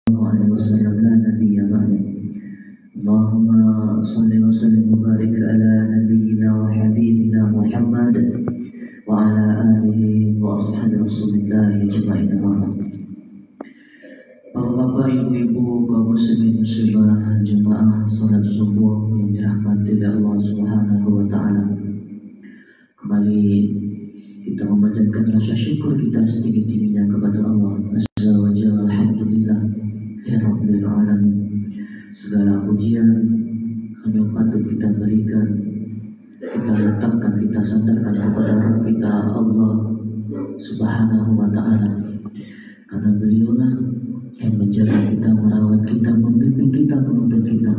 عليه وسلم لا نبي بعده. اللهم صل وسلم وبارك على نبينا وحبيبنا محمد وعلى آله وأصحاب رسول الله أجمعين. Bapak-bapak, ibu-ibu, kaum muslimin muslimah, jemaah salat subuh yang dirahmati oleh Allah Subhanahu wa taala. Kembali kita memanjatkan rasa syukur kita setinggi-tingginya kepada Allah Azza wa Jalla. Alhamdulillah ya Rabbil alamin. Segala pujian hanya patut kita berikan, kita letakkan, kita sandarkan kepada Rabb kita Allah Subhanahu wa taala. Karena beliaulah yang menjaga kita, merawat kita, membimbing kita, menuntun kita,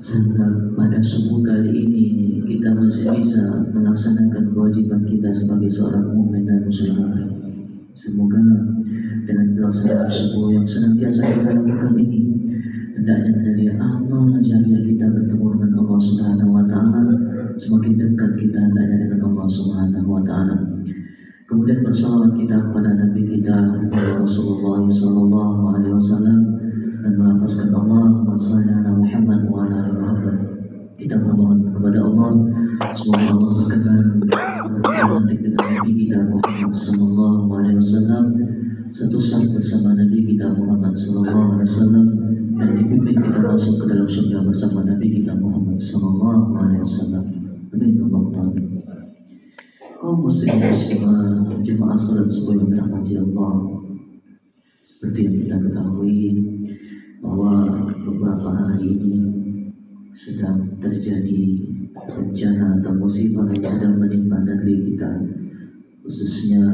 sehingga pada subuh kali ini kita masih bisa melaksanakan kewajiban kita sebagai seorang mukmin dan muslimah. Semoga dengan pelaksanaan subuh yang senantiasa kita lakukan ini hendaknya menjadi amal jariah kita bertemu dengan Allah Subhanahu wa taala, semakin dekat kita hendaknya dengan Allah Subhanahu wa taala. Kemudian bersalawat kita kepada Nabi kita Rasulullah sallallahu alaihi wasallam dan melafazkan Allahumma shalli ala Muhammad wa ala ali Muhammad. Kita memohon kepada Allah semoga Allah berkenan nanti dengan Nabi kita Muhammad sallallahu alaihi wasallam satu saat bersama Nabi kita Muhammad sallallahu alaihi wasallam dan dipimpin kita masuk ke dalam surga bersama Nabi kita Muhammad sallallahu alaihi wasallam. Amin Allahumma amin. Kaum muslimin muslimah, jemaah salat subuh yang dirahmati Allah, seperti yang kita ketahui bahwa beberapa hari ini sedang terjadi bencana atau musibah yang sedang menimpa negeri kita, khususnya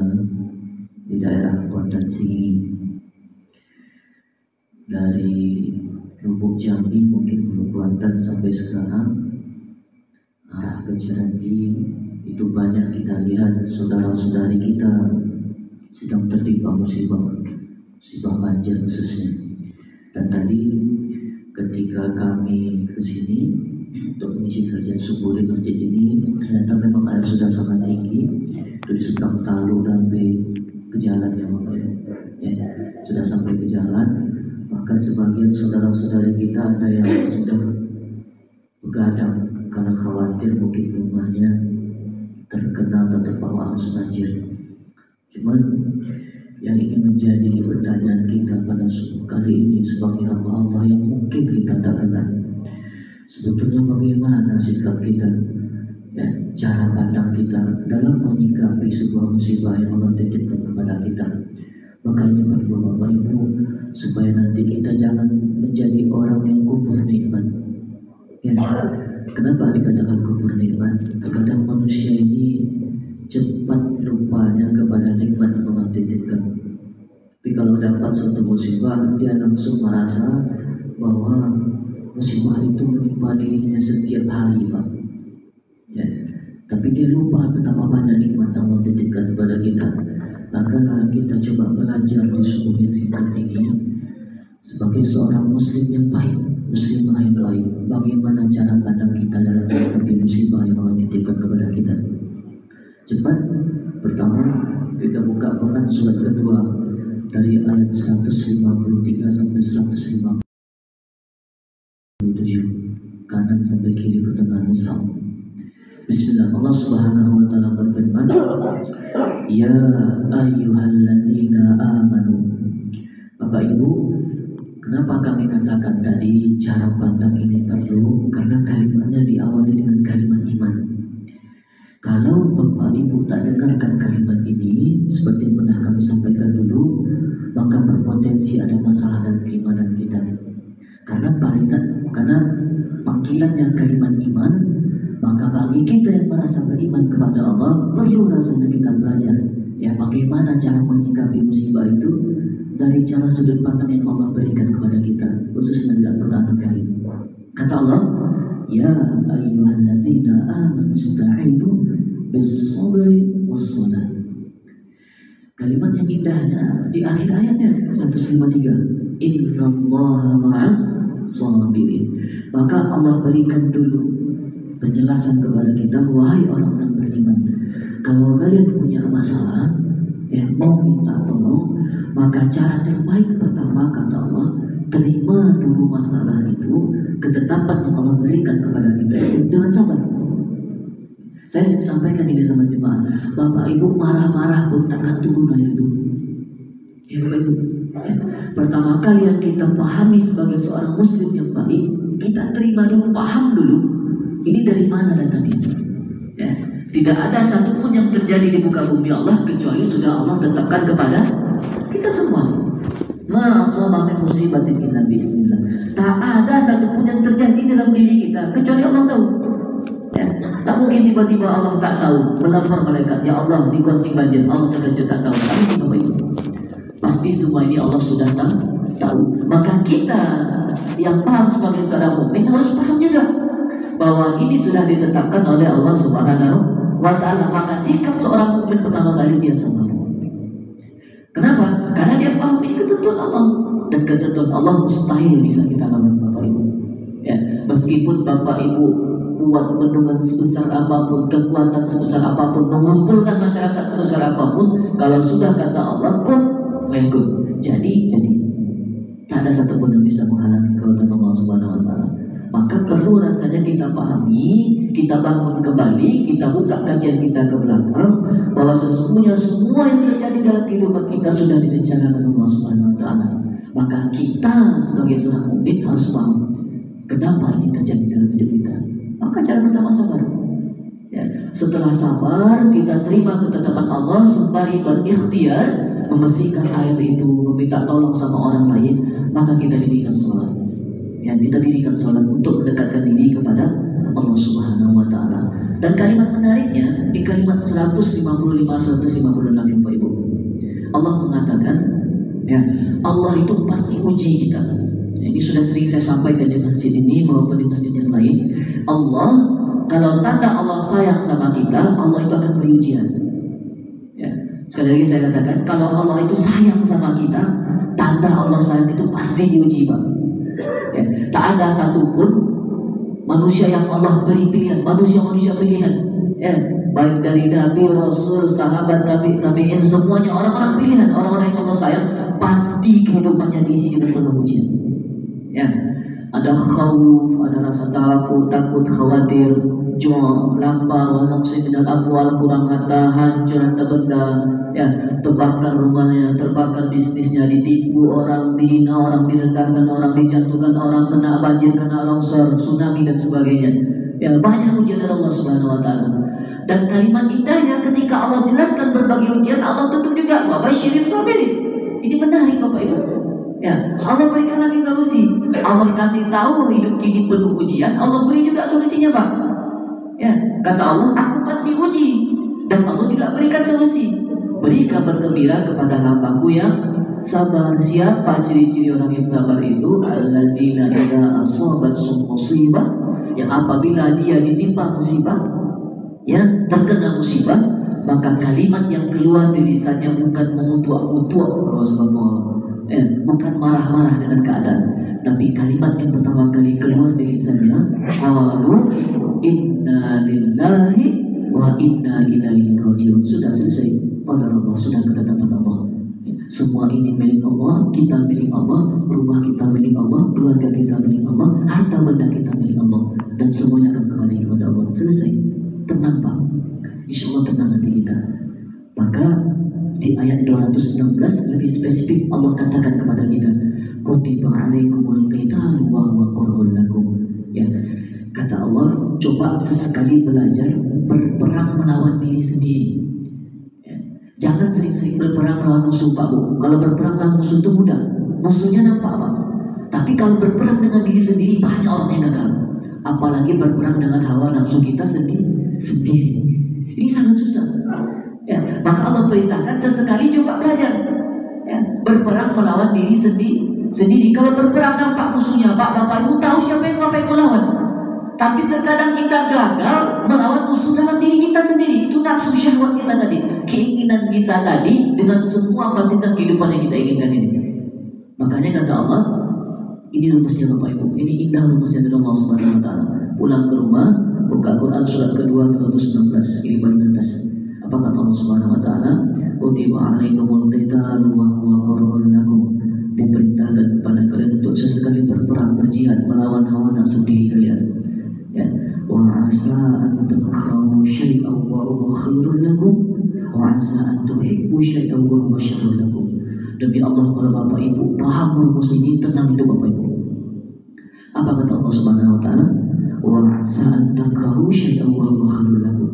di daerah Kuantan Singi. Dari Lubuk Jambi mungkin Lubuk Kuantan sampai sekarang arah ke Ciranti itu banyak kita lihat saudara-saudari kita sedang tertimpa musibah banjir khususnya. Dan tadi ketika kami ke sini untuk mengisi kajian subuh di masjid ini, ternyata memang air sudah sangat tinggi dari seberang Talu dan ke jalan ya, sudah sampai ke jalan. Bahkan sebagian saudara-saudari kita ada yang sudah begadang karena khawatir mungkin rumahnya terkena atau terbawa arus banjir. Cuman yang ingin menjadi pertanyaan kita pada subuh kali ini sebagai hamba Allah yang mungkin kita tak kenal, sebetulnya bagaimana sikap kita, ya, cara pandang kita dalam menyikapi sebuah musibah yang Allah titipkan kepada kita. Makanya perlu Bapak Ibu supaya nanti kita jangan menjadi orang yang kufur nikmat. Ya, kenapa dikatakan kufur nikmat? Terkadang manusia ini cepat lupanya kepada nikmat yang Allah titipkan. Tapi kalau dapat suatu musibah, dia langsung merasa bahwa musibah itu menimpa dirinya setiap hari, Pak. Ya, tapi dia lupa betapa banyak nikmat yang Allah titipkan kepada kita. Maka kita coba belajar di subuh yang singkat ini sebagai seorang muslim yang baik, muslimah yang baik, bagaimana cara pandang kita dalam menghadapi musibah yang Allah titipkan kepada kita. Cepat, pertama kita buka Quran surat kedua dari ayat 153 sampai 157, kanan sampai kiri pertengahan mushaf. Bismillah. Allah Subhanahu wa taala berfirman, ya ayyuhalladzina amanu. Bapak Ibu, kenapa kami katakan tadi cara pandang ini perlu? Karena kalimatnya diawali dengan kalimat iman. Kalau Bapak Ibu tak dengarkan kalimat ini seperti yang pernah kami sampaikan dulu, maka berpotensi ada masalah dalam keimanan kita. Karena panggilannya kalimat iman, maka bagi kita yang merasa beriman kepada Allah, perlu rasanya kita belajar ya bagaimana cara menyikapi musibah itu dari cara sudut pandang yang Allah berikan kepada kita, khususnya di Al-Quran Al-Karim. Kata Allah, ya ayyuhalladzina amanu ista'inu bis-sabri was-salah. Kalimat yang indahnya di akhir ayatnya 153, innallaha ma'as sabirin. Maka Allah berikan dulu penjelasan kepada kita, wahai orang-orang beriman, kalau kalian punya masalah, mau minta tolong, maka cara terbaik pertama kata Allah, terima dulu masalah itu, ketetapan yang Allah berikan kepada kita itu dengan sabar. Saya sampaikan ini sama jemaah, Bapak Ibu marah-marah pun takkan turun air dulu. Ya Bapak Ibu, ya. Pertama kali yang kita pahami sebagai seorang muslim yang baik, kita terima dulu, paham dulu, ini dari mana datangnya. Ya. Tidak ada satupun yang terjadi di muka bumi Allah kecuali sudah Allah tetapkan kepada kita semua. Ma'asabah min musibatin illa bi'idznillah. Tak ada satupun yang terjadi dalam diri kita kecuali Allah tahu. Ya, tak mungkin tiba-tiba Allah tak tahu, melapor malaikat, ya Allah di gonceng banjir, Allah terkejut tak tahu. Tak mungkin Bapak Ibu. Pasti semua ini Allah sudah tahu. Maka kita yang paham sebagai seorang mukmin harus paham juga bahwa ini sudah ditetapkan oleh Allah Subhanahu wa Ta'ala. Maka sikap seorang mukmin pertama kali dia sabar. Kenapa? Karena dia paham ini ketentuan Allah, dan ketentuan Allah mustahil bisa kita lawan Bapak Ibu. Ya, meskipun Bapak Ibu kuat bendungan sebesar apapun, kekuatan sebesar apapun, mengumpulkan masyarakat sebesar apapun, kalau sudah kata Allah kun fayakun, jadi tak ada satupun yang bisa menghalangi kekuatan Allah Subhanahu wa Ta'ala. Maka perlu rasanya kita pahami, kita bangun kembali, kita buka kajian kita ke belakang, bahwa sesungguhnya semua yang terjadi dalam kehidupan kita sudah direncanakan Allah Subhanahu wa Ta'ala. Maka kita sebagai seorang mukmin harus paham kenapa ini terjadi dalam hidup kita. Maka cara pertama sabar. Ya, setelah sabar, kita terima ketetapan Allah sembari berikhtiar membersihkan air itu, meminta tolong sama orang lain, maka kita dirikan sholat. Ya, kita dirikan sholat untuk mendekatkan diri kepada Allah Subhanahu wa Ta'ala. Dan kalimat menariknya di kalimat 155 156 yang Bapak Ibu. Allah mengatakan, ya, Allah itu pasti uji kita. Ini sudah sering saya sampaikan di masjid ini maupun di masjid yang lain. Allah, kalau tanda Allah sayang sama kita, Allah itu akan beri ujian. Ya, sekali lagi saya katakan, kalau Allah itu sayang sama kita, tanda Allah sayang itu pasti diuji, Pak. Ya, tak ada satupun manusia yang Allah beri pilihan, manusia pilihan. Ya, baik dari Nabi, Rasul, sahabat, tabi'in, semuanya orang-orang pilihan, orang-orang yang Allah sayang, pasti kehidupannya diisi dengan penuh ujian. Ya, ada khauf, ada rasa takut, khawatir, ju', lapar, wa naqsi minal amwal, kurang harta, hancur harta benda, ya, terbakar rumahnya, terbakar bisnisnya, ditipu orang, dihina orang, direndahkan orang, dijatuhkan orang, kena banjir, kena longsor, tsunami dan sebagainya. Ya, banyak ujian dari Allah Subhanahu wa Ta'ala. Dan kalimat indahnya ketika Allah jelaskan berbagai ujian, Allah tutup juga wa basyiris sabirin. Ini menarik Bapak Ibu. Ya, Allah berikan lagi solusi. Allah kasih tahu hidup kini penuh ujian, Allah beri juga solusinya, Pak. Ya, kata Allah, aku pasti uji, dan Allah juga berikan solusi. Beri kabar gembira kepada hambaku yang sabar. Siapa ciri-ciri orang yang sabar itu? Alladzina idza asabathum musibah, yang apabila dia ditimpa musibah, ya, terkena musibah, maka kalimat yang keluar dari lisannya bukan mengutuk-utuk, ya, bukan marah-marah dengan keadaan, tapi kalimat yang pertama kali keluar dari lisannya, qalu inna lillahi wa inna ilaihi rajiun. Sudah selesai, qadar Allah, sudah ketetapan Allah. Semua ini milik Allah, kita milik Allah, rumah kita milik Allah, keluarga kita milik Allah, harta benda kita milik Allah, dan semuanya akan kembali kepada Allah. Selesai, tenang Pak, insya Allah tenang hati kita. Maka di ayat 216 lebih spesifik Allah katakan kepada kita, kutiba alaikumul qitalu wa huwa kurhun lakum. Ya, kata Allah, coba sesekali belajar berperang melawan diri sendiri. Ya, jangan sering-sering berperang melawan musuh Pak Bu. Kalau berperang melawan musuh itu mudah, musuhnya nampak Pak. Tapi kalau berperang dengan diri sendiri, banyak orang yang gagal. Apalagi berperang dengan hawa nafsu kita sendiri. Ini sangat susah. Ya, maka Allah perintahkan sesekali coba belajar, ya, berperang melawan diri sendiri. Kalau berperang nampak musuhnya, Bapak Ibu tahu siapa yang Bapak Ibu lawan. Tapi terkadang kita gagal melawan musuh dalam diri kita sendiri. Itu nafsu syahwat kita tadi, keinginan kita tadi, dengan semua fasilitas kehidupan yang kita inginkan ini. Makanya kata Allah, ini rumusnya Bapak Ibu, ini indah rumusnya dari Allah Subhanahu wa Ta'ala. Pulang ke rumah, buka Quran surat kedua 216, ini paling atas. Apa kata Allah Subhanahu wa Ta'ala? kutiba alaikumul qitalu wa huwa kurhun lakum, diperintahkan kepada kalian untuk sesekali berperang, berjihad melawan hawa nafsu diri kalian. Ya, wa asa an takrahu syai'an wa huwa khairul lakum, wa asa an tuhibbu syai'an wa huwa syarrul lakum. Demi Allah, kalau Bapak Ibu paham rumus ini, tenang hidup Bapak Ibu. Apa kata Allah Subhanahu wa taala? Wa asa an takrahu syai'an wa huwa khairul lakum.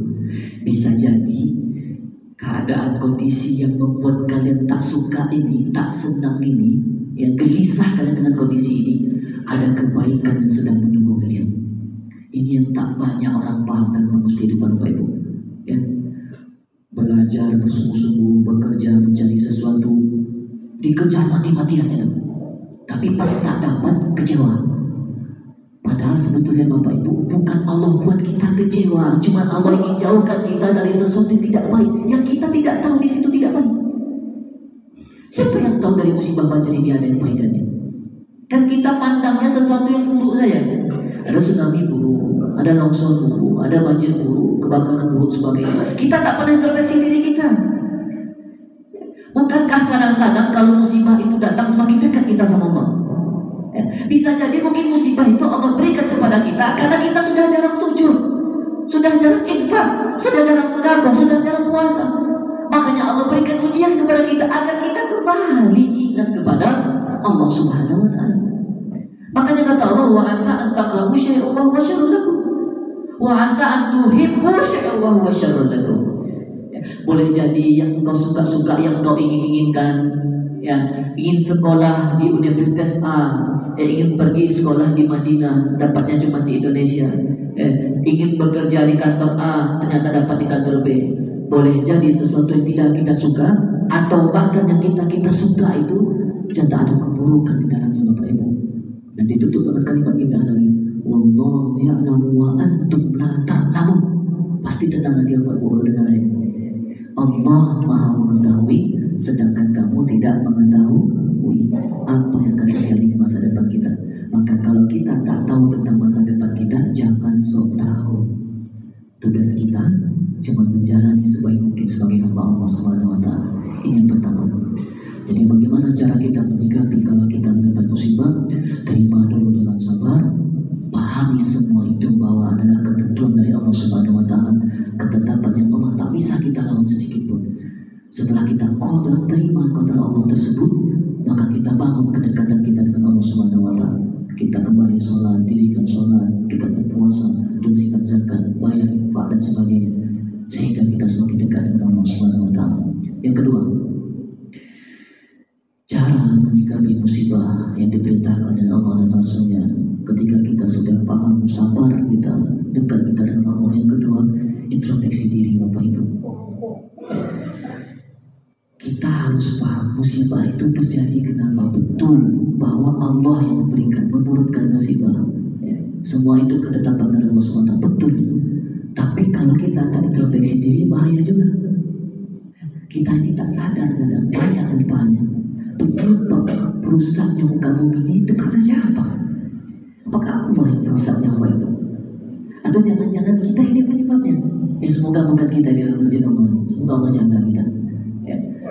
Bisa jadi keadaan kondisi yang membuat kalian tak suka ini, tak senang ini, yang gelisah kalian dengan kondisi ini, ada kebaikan yang sedang menunggu kalian. Ini yang tak banyak orang paham dan rumus kehidupan Bapak Ibu. Ya. Belajar bersungguh-sungguh, bekerja mencari sesuatu, dikejar mati-matian ya. Tapi pas tak dapat, kecewa. Padahal sebetulnya Bapak Ibu, bukan Allah buat kita kecewa, cuma Allah ingin jauhkan kita dari sesuatu yang tidak baik, yang kita tidak tahu di situ tidak baik. Siapa yang tahu dari musibah banjir ini ada yang baiknya? Kan kita pandangnya sesuatu yang buruk saja. Ada tsunami buruk, ada longsor buruk, ada banjir buruk, kebakaran buruk sebagainya. Kita tak pernah introspeksi diri kita. Bukankah kadang-kadang kalau musibah itu datang semakin dekat kita sama Allah? Bisa jadi mungkin musibah itu Allah berikan kepada kita karena kita sudah jarang sujud, sudah jarang infak, sudah jarang sedekah, sudah jarang puasa. Makanya Allah berikan ujian kepada kita agar kita kembali ingat kepada Allah Subhanahu wa taala. Makanya kata Allah, wa asa an takrahu syai'an wa huwa syarrun lakum, wa asa an tuhibbu syai'an wa huwa syarrun lakum. Boleh jadi yang engkau suka-suka, yang engkau ingin-inginkan, ya, ingin sekolah di Universitas A, ingin pergi sekolah di Madinah, dapatnya cuma di Indonesia, ingin bekerja di kantor A, ternyata dapat di kantor B. Boleh jadi sesuatu yang tidak kita suka, atau bahkan yang kita suka itu ternyata ada keburukan di dalamnya Bapak Ibu. Dan ditutup dengan kalimat indah lagi, wallahu ya'lamu wa antum la ta'lamun. Pasti tenang hati Bapak Ibu kalau dengar ayat. Allah Maha mengetahui, sedangkan kamu tidak mengetahui apa yang akan terjadi di masa depan kita. Maka kalau kita tak tahu tentang masa depan kita, jangan sok tahu. Tugas kita cuma menjalani sebaik mungkin sebagai hamba Allah Subhanahu wa taala. Ini yang pertama. Jadi bagaimana cara kita menyikapi kalau kita mendapat musibah? Terima dulu dengan sabar, pahami semua itu bahwa adalah ketentuan dari Allah Subhanahu wa taala, ketetapan yang Allah tak bisa kita lawan sedikit pun. Setelah kita qadar, terima qadar Allah tersebut, maka kita bangun kedekatan kita dengan Allah Subhanahu wa taala. Kita kembali sholat, dirikan sholat, kita berpuasa, tunaikan zakat, bayar infak dan sebagainya, sehingga kita semakin dekat dengan Allah Subhanahu wa taala. Yang kedua, cara menyikapi musibah yang diperintahkan oleh Allah dan Rasulnya. Ketika kita sudah paham, sabar, kita dekat kita dengan Allah. Yang kedua, introspeksi diri Bapak Ibu. Kita harus paham musibah itu terjadi kenapa, betul bahwa Allah yang memberikan, menurunkan musibah. Semua itu ketetapan dari Allah SWT, betul. Tapi kalau kita tak introspeksi diri, bahaya juga. Kita ini tak sadar kadang banyak manfaatnya. Betul Bapak, perusaknya muka bumi ini itu karena siapa? Apakah Allah yang merusak nyawa itu? Atau jangan-jangan kita ini penyebabnya? Semoga bukan kita di dalam masjid Allah ini. Semoga Allah jaga kita.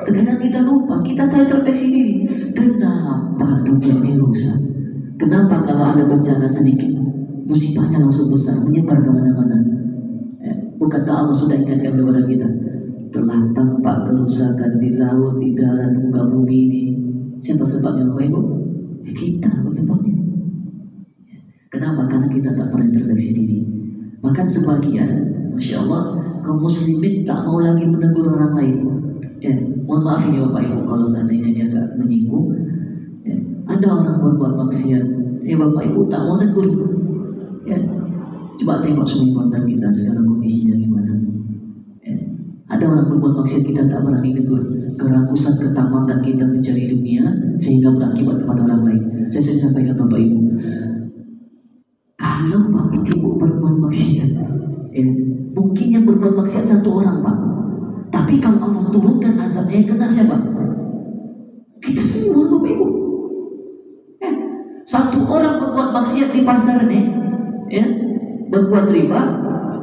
Terkadang kita lupa, kita tak introspeksi diri. Kenapa dunia ini rusak? Kenapa kalau ada bencana sedikit, musibahnya langsung besar, menyebar kemana-mana? Bukankah Allah sudah ingatkan kepada kita? Telah tampak kerusakan di laut, di darat, muka bumi ini. Siapa sebabnya Bapak Ibu? Kita penyebabnya. Kenapa? Karena kita tak pernah introspeksi diri. Bahkan sebagian, Masya Allah, kaum muslimin tak mau lagi menegur orang lain. Mohon maaf ini Bapak Ibu kalau seandainya dia agak menyinggung. Ada orang berbuat maksiat, Bapak Ibu tak mau negur. Coba tengok semua konten kita sekarang kondisinya gimana. Ada orang berbuat maksiat, kita tak berani negur. Kerakusan, ketamakan kita mencari dunia sehingga berakibat kepada orang lain. Saya sering sampaikan Bapak Ibu, kalau Bapak Ibu berbuat maksiat, mungkin yang berbuat maksiat satu orang Pak. Tapi kalau Allah turunkan azabnya, yang kena siapa? Kita semua Bapak Ibu. Satu orang berbuat maksiat di pasar nih, berbuat riba,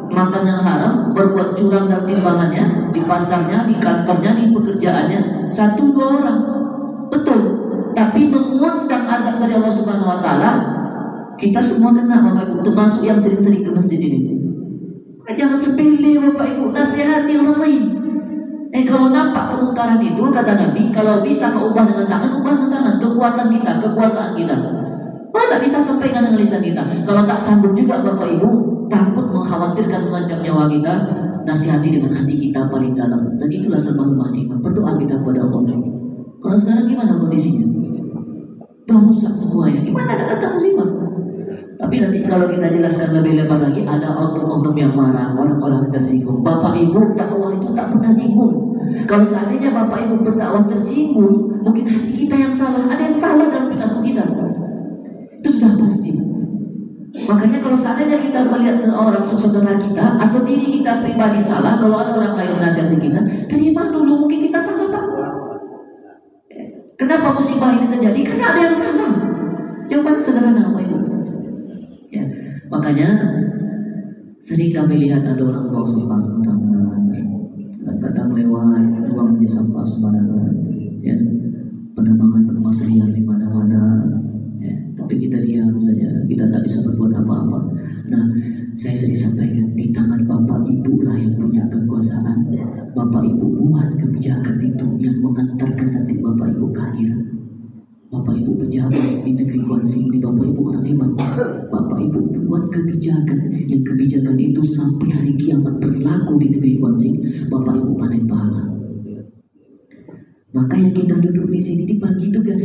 makan yang haram, berbuat curang dan timbangannya di pasarnya, di kantornya, di pekerjaannya, 1-2 orang. Betul. Tapi mengundang azab dari Allah Subhanahu wa taala, kita semua kena Bapak Ibu, termasuk yang sering-sering ke masjid ini. Jangan sepele Bapak Ibu, nasihati orang lain. Kalau nampak kemungkaran itu, kata Nabi, kalau bisa kau ubah dengan tangan, ubah dengan tangan. Kekuatan kita, kekuasaan kita. Kalau tak bisa sampaikan dengan lisan kita. Kalau tak sanggup juga Bapak Ibu, takut mengkhawatirkan mengancam nyawa kita, nasihati dengan hati kita paling dalam. Dan itulah selemah-lemah nikmat. Berdoa kita kepada Allah. Kalau sekarang gimana kondisinya? Udah rusak semuanya. Gimana ada datang musibah? Tapi nanti kalau kita jelaskan lebih lebar lagi, ada oknum-oknum yang marah, orang-orang tersinggung. Bapak Ibu dakwah itu tak pernah nyinggung. Kalau seandainya Bapak Ibu berdakwah tersinggung, mungkin hati kita yang salah. Ada yang salah dalam perilaku kita. Itu sudah pasti. Makanya kalau seandainya kita melihat seorang saudara kita atau diri kita pribadi salah, kalau ada orang lain menasihati kita, terima dulu, mungkin kita salah Pak. Kenapa musibah ini terjadi? Karena ada yang salah. Jawaban sederhana Bapak Ibu. Ya, makanya sering kami lihat ada orang buang sampah sembarangan, kadang lewat buang sampah sembarangan, ya, penemangan liar di mana-mana, ya, tapi kita diam saja, kita tak bisa berbuat apa-apa. Nah, saya sering sampaikan, di tangan Bapak Ibu lah yang punya kekuasaan. Bapak Ibu buat kebijakan itu yang mengantarkan nanti Bapak Ibu ke akhirat. Bapak Ibu pejabat di negeri Guangxi ini, Bapak Ibu orang hebat. Bapak Ibu buat kebijakan, yang kebijakan itu sampai hari kiamat berlaku di negeri Guangxi. Bapak Ibu panen pahala. Maka yang kita duduk di sini dibagi tugas.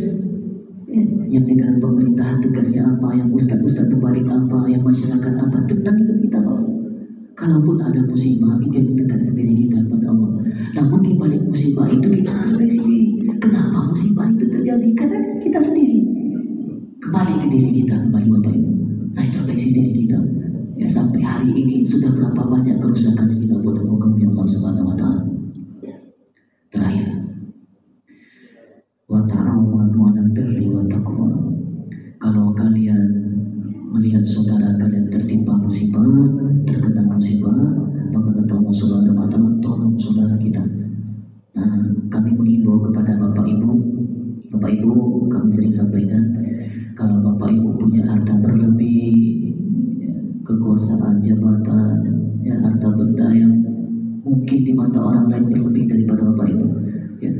Yang di dalam pemerintahan tugasnya apa, yang ustaz-ustaz terbalik apa, yang masyarakat apa, tentang itu kita Bapak. Kalaupun ada musibah, itu yang mendekatkan diri kita kepada Allah. Namun di balik musibah itu kita introspeksi diri. Kenapa musibah itu terjadi? Karena kita sendiri. Kembali ke diri kita, kembali Bapak Ibu. Nah, introspeksi diri kita. Ya, sampai hari ini sudah berapa banyak kerusakan yang kita buat dengan hukum Allah Subhanahu wa taala. Terakhir. Wa ta'awanu 'alal birri wa taqwa. Kalau kalian melihat saudara kalian tertimpa musibah, terkena musibah, maka kata Allah Subhanahu wa taala, tolong saudara kita. Nah, kami mengimbau kepada Bapak Ibu, kami sering sampaikan, kalau Bapak Ibu punya harta berlebih, ya, kekuasaan, jabatan, ya, harta benda yang mungkin di mata orang lain berlebih daripada Bapak Ibu, ya,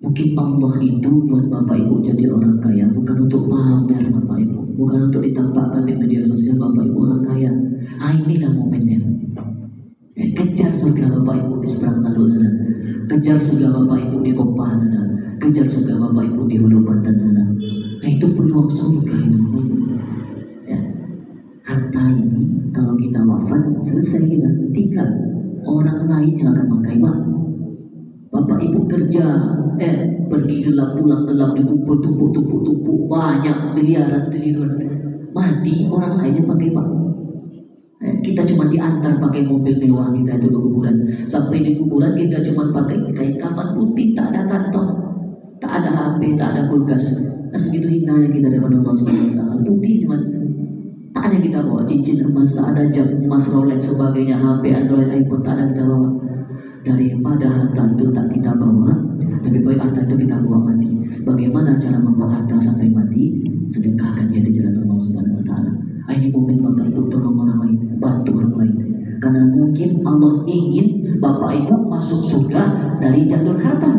mungkin Allah itu buat Bapak Ibu jadi orang kaya bukan untuk pamer Bapak Ibu, bukan untuk ditampakkan di media sosial Bapak Ibu orang kaya. Inilah momennya. Ya, kejar surga Bapak Ibu di seberang lalu sana, kejar surga Bapak Ibu di Kompah sana, kejar surga Bapak Ibu di Hulu Banten sana. Nah, itu peluang surga itu. Ya. Harta ini kalau kita wafat selesai kita, tinggal orang lain yang akan mengkaimah. Bapak Ibu kerja, pergi gelap pulang gelap, dikumpul tumpuk banyak miliaran triliun, mati orang lain yang pakai Pak. Kita cuma diantar pakai mobil mewah kita itu ke kuburan. Sampai di kuburan kita cuma pakai kain kafan putih, tak ada kantong, tak ada HP, tak ada kulkas. Nah, segitu hinanya kita depan Allah Subhanahu wa taala. Putih cuma, tak ada kita bawa cincin emas, tak ada jam emas Rolex sebagainya, HP, Android, iPhone, tak ada kita bawa. Daripada harta itu tak kita bawa, lebih baik harta itu kita bawa mati. Bagaimana cara membawa harta sampai mati? Sedekahkan dia di jalan Allah Subhanahu wa taala. Ini momen Bapak Ibu tolong orang lain, bantu orang lain. Karena mungkin Allah ingin Bapak Ibu masuk surga dari jalur harta.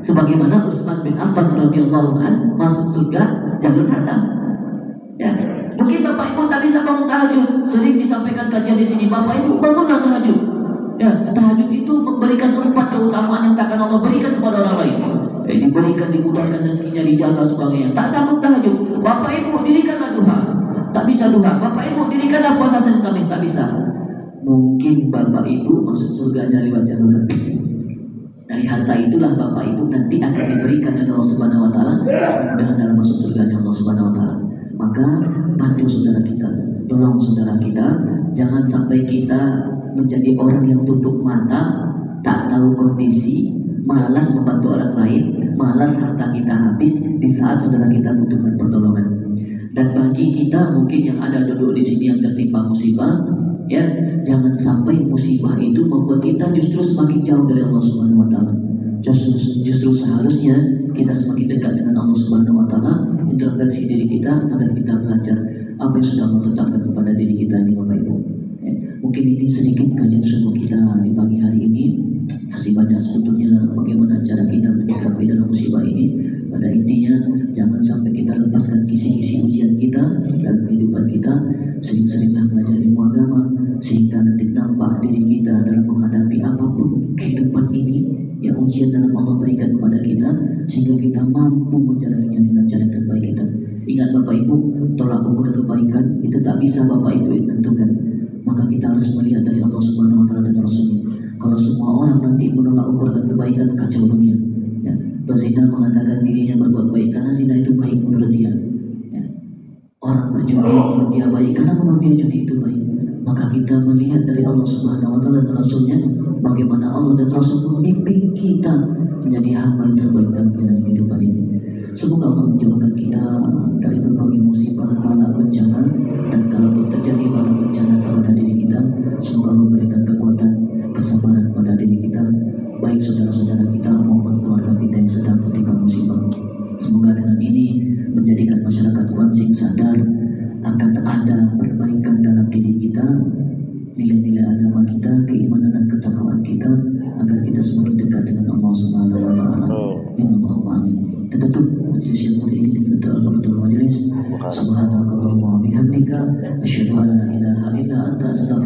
Sebagaimana Utsman bin Affan radhiyallahu anhu masuk surga jalur harta. Ya, mungkin Bapak Ibu tak bisa bangun tahajud. Sering disampaikan kajian di sini, Bapak Ibu bangunlah tahajud. Ya, tahajud itu memberikan 4 keutamaan yang takkan Allah berikan kepada orang lain. Diberikan, dimudahkan rezekinya, dijaga sebagainya. Tak sanggup tahajud, Bapak Ibu dirikanlah duha. Tak bisa duha, Bapak Ibu dirikanlah puasa Senin Kamis. Tak bisa. Mungkin Bapak Ibu masuk surganya lewat jalur harta. Dari harta itulah Bapak Ibu nanti akan diberikan oleh Allah Subhanahu wa taala, mudah dalam masuk surganya Allah Subhanahu wa taala. Maka bantu saudara kita, tolong saudara kita, jangan sampai kita menjadi orang yang tutup mata, tak tahu kondisi, malas membantu orang lain, malas harta kita habis di saat saudara kita butuhkan pertolongan. Dan bagi kita mungkin yang ada duduk di sini yang tertimpa musibah, Ya, jangan sampai musibah itu membuat kita justru semakin jauh dari Allah Subhanahu wa taala. Justru seharusnya kita semakin dekat dengan Allah Subhanahu wa taala, introspeksi diri kita agar kita belajar apa yang sudah Allah tetapkan kepada diri kita ini Bapak Ibu. Ya, mungkin ini sedikit kajian subuh kita di pagi hari ini. Masih banyak sebetulnya bagaimana cara kita menyikapi dalam musibah ini. Pada intinya jangan sampai kita lepaskan kisi-kisi ujian kita dalam kehidupan kita. Sering-seringlah belajar ilmu agama sehingga nanti nampak diri kita dalam menghadapi apapun kehidupan ini yang ujian dalam Allah berikan kepada kita, sehingga kita mampu menjalaninya dengan cara terbaik kita. Ingat Bapak Ibu, tolak ukur kebaikan itu tak bisa Bapak Ibu yang tentukan. Maka kita harus melihat dari Allah Subhanahu wa taala dan Rasulnya. Kalau semua orang nanti menolak ukurkan kebaikan, kacau dunia. Ya, pezina mengatakan dirinya berbuat baik karena zina itu baik menurut dia. Ya. Orang berjudi menurut dia baik karena menurut dia judi itu baik. Maka kita melihat dari Allah Subhanahu wa taala dan Rasulnya, bagaimana Allah dan Rasul memimpin kita menjadi hamba yang terbaik dalam kehidupan ini. Semoga Allah menjauhkan kita dari berbagai musibah, bala, bencana, dan kalau terjadi bala bencana kepada diri kita, semoga Allah berikan kekuatan, kesabaran kepada diri kita, baik saudara-saudara kita maupun keluarga kita yang sedang tertimpa musibah. Semoga dengan ini menjadikan masyarakat Kuansing sadar akan ada perbaikan dalam diri kita, nilai-nilai agama kita, keimanan dan ketakwaan kita, agar kita semakin dekat dengan Allah Subhanahu wa taala. Allahumma amin. Kita tutup majelis yang mulia ini dengan doa penutup majelis. Subhanakallahumma wa bihamdika asyhadu an la ilaha illa anta astaghfiruka